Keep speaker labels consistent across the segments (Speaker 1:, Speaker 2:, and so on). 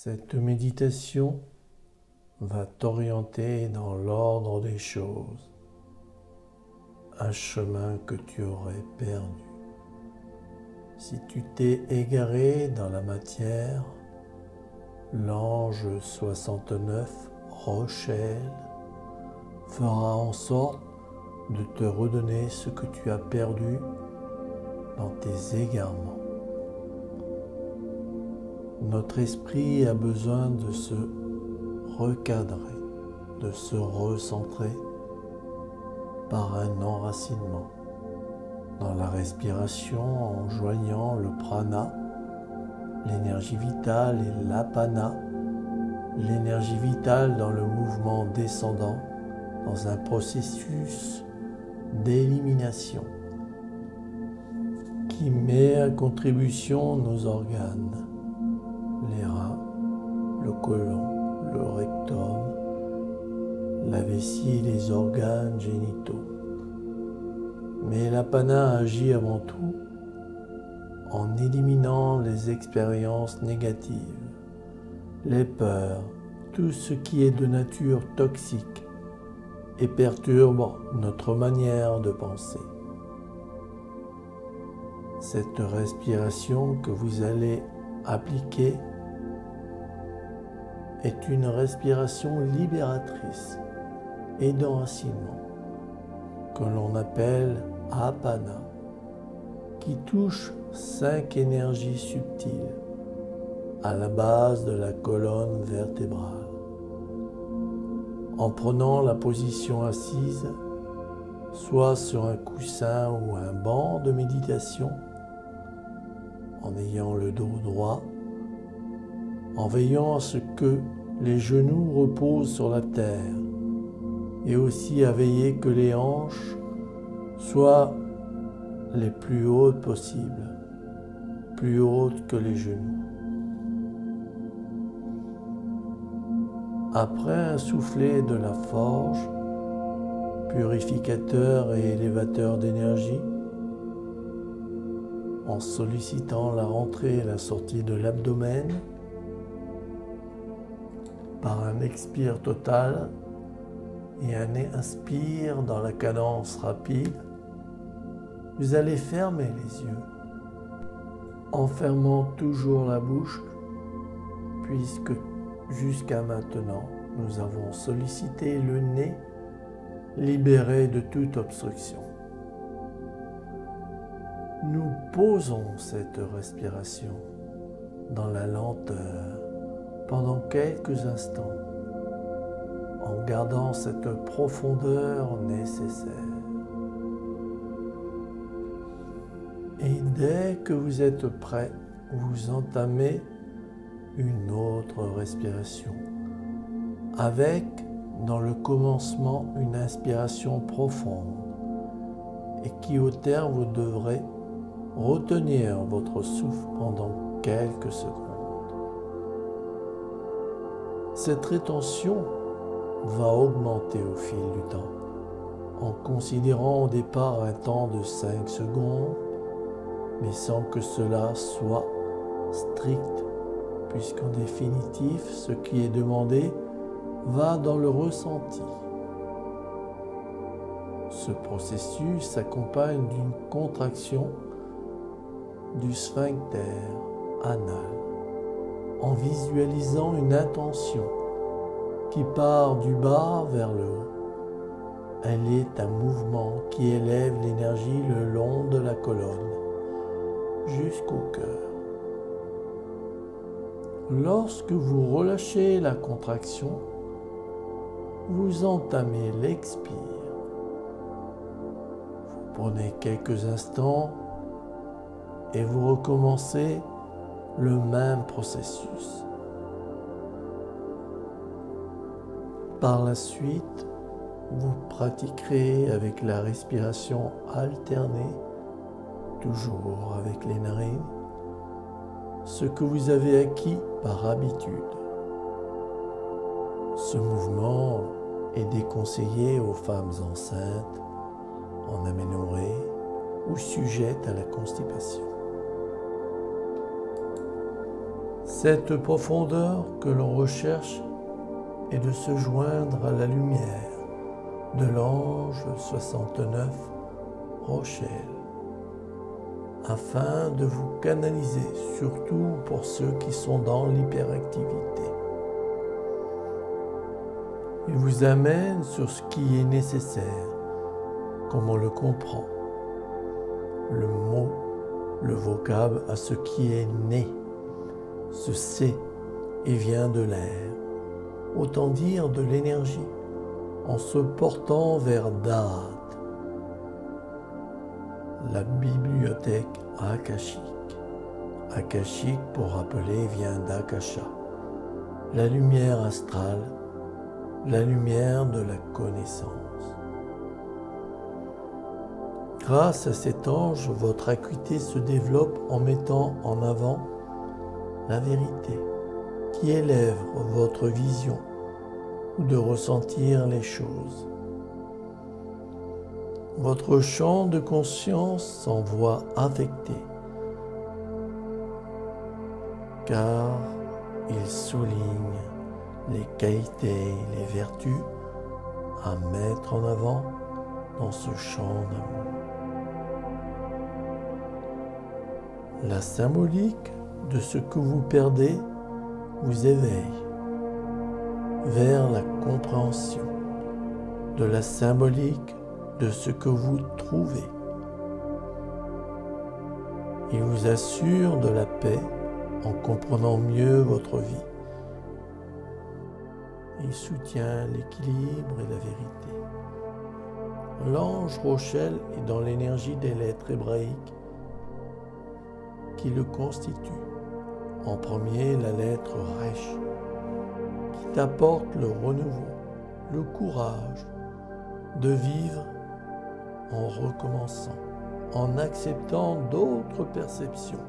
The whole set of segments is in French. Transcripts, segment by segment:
Speaker 1: Cette méditation va t'orienter dans l'ordre des choses, un chemin que tu aurais perdu. Si tu t'es égaré dans la matière, l'ange 69, Rochelle, fera en sorte de te redonner ce que tu as perdu dans tes égarements. Notre esprit a besoin de se recadrer, de se recentrer par un enracinement dans la respiration en joignant le prana, l'énergie vitale, et l'apana, l'énergie vitale dans le mouvement descendant, dans un processus d'élimination qui met à contribution nos organes, les reins, le côlon, le rectum, la vessie et les organes génitaux. Mais l'apana agit avant tout en éliminant les expériences négatives, les peurs, tout ce qui est de nature toxique et perturbe notre manière de penser. Cette respiration que vous allez appliquer est une respiration libératrice et d'enracinement que l'on appelle apana, qui touche 5 énergies subtiles à la base de la colonne vertébrale. En prenant la position assise, soit sur un coussin ou un banc de méditation, en ayant le dos droit, en veillant à ce que les genoux reposent sur la terre, et aussi à veiller que les hanches soient les plus hautes possibles, plus hautes que les genoux. Après un soufflet de la forge, purificateur et élévateur d'énergie, en sollicitant la rentrée et la sortie de l'abdomen, par un expire total et un inspire dans la cadence rapide, vous allez fermer les yeux, en fermant toujours la bouche, puisque jusqu'à maintenant, nous avons sollicité le nez libéré de toute obstruction. Nous posons cette respiration dans la lenteur pendant quelques instants, en gardant cette profondeur nécessaire. Et dès que vous êtes prêt, vous entamez une autre respiration, avec, dans le commencement, une inspiration profonde, et qui au terme, vous devrez retenir votre souffle pendant quelques secondes. Cette rétention va augmenter au fil du temps, en considérant au départ un temps de 5 secondes, mais sans que cela soit strict, puisqu'en définitive, ce qui est demandé va dans le ressenti. Ce processus s'accompagne d'une contraction du sphincter anal, en visualisant une intention qui part du bas vers le haut. Elle est un mouvement qui élève l'énergie le long de la colonne jusqu'au cœur. Lorsque vous relâchez la contraction, vous entamez l'expire. Vous prenez quelques instants et vous recommencez le même processus. Par la suite, vous pratiquerez avec la respiration alternée, toujours avec les narines, ce que vous avez acquis par habitude. Ce mouvement est déconseillé aux femmes enceintes, en aménorrhée ou sujettes à la constipation. Cette profondeur que l'on recherche est de se joindre à la lumière de l'ange 69 Rochelle, afin de vous canaliser, surtout pour ceux qui sont dans l'hyperactivité. Il vous amène sur ce qui est nécessaire, comme on le comprend, le mot, le vocable à ce qui est né, se sait et vient de l'air, autant dire de l'énergie, en se portant vers Da'at, la bibliothèque akashique. Akashique, pour rappeler, vient d'Akasha, la lumière astrale, la lumière de la connaissance. Grâce à cet ange, votre acuité se développe en mettant en avant la vérité qui élève votre vision ou de ressentir les choses. Votre champ de conscience s'en voit affecté, car il souligne les qualités et les vertus à mettre en avant dans ce champ d'amour. La symbolique de ce que vous perdez vous éveille vers la compréhension de la symbolique de ce que vous trouvez. Il vous assure de la paix en comprenant mieux votre vie. Il soutient l'équilibre et la vérité. L'ange Rochelle est dans l'énergie des lettres hébraïques qui le constituent. En premier, la lettre Resh, qui t'apporte le renouveau, le courage de vivre en recommençant, en acceptant d'autres perceptions,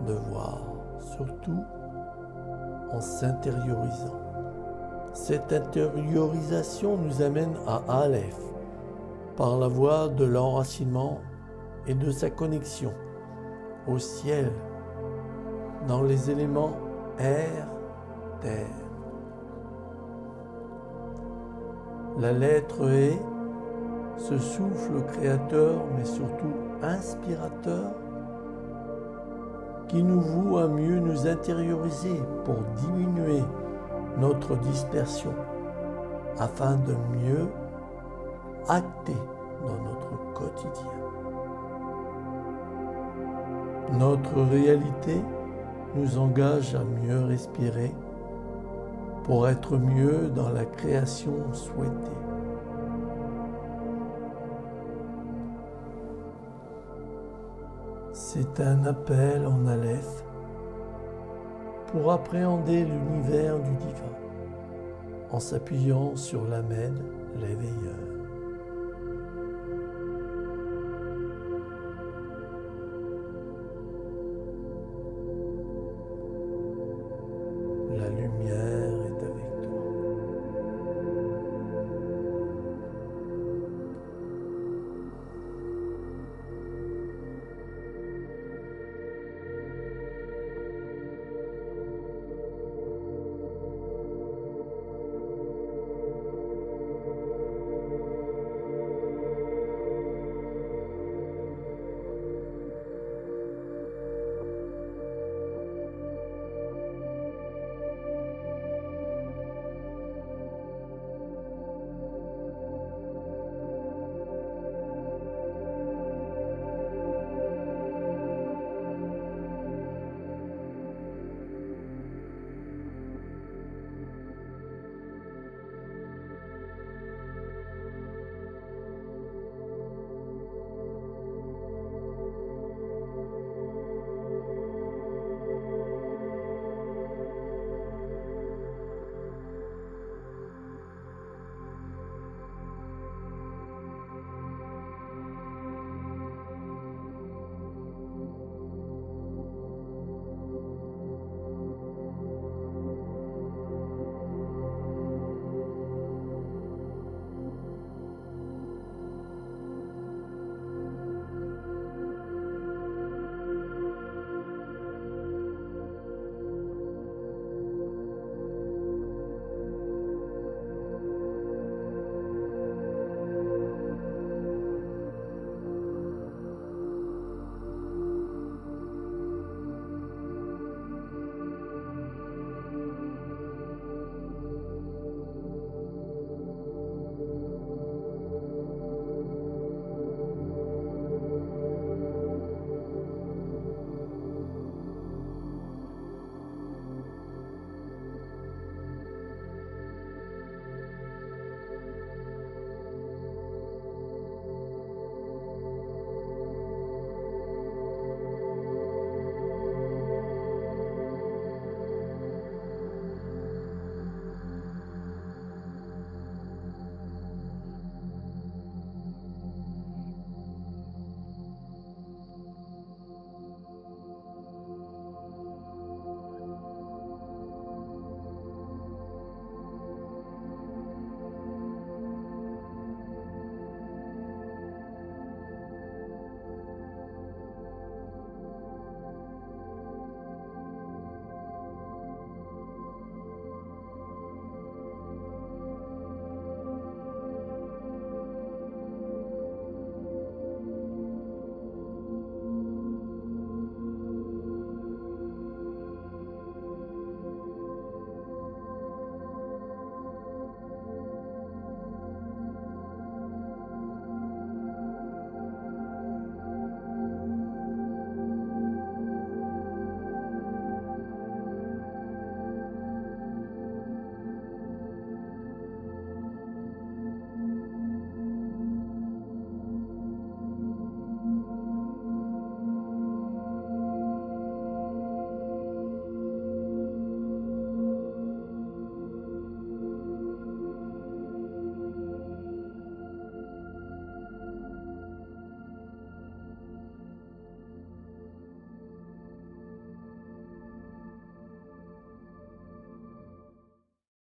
Speaker 1: de voir, surtout en s'intériorisant. Cette intériorisation nous amène à Aleph, par la voie de l'enracinement et de sa connexion au ciel, dans les éléments air, terre. La lettre E, ce souffle créateur, mais surtout inspirateur, qui nous voue à mieux nous intérioriser pour diminuer notre dispersion, afin de mieux acter dans notre quotidien. Notre réalité nous engage à mieux respirer pour être mieux dans la création souhaitée. C'est un appel en Aleph pour appréhender l'univers du divin en s'appuyant sur l'Amen, l'éveilleur.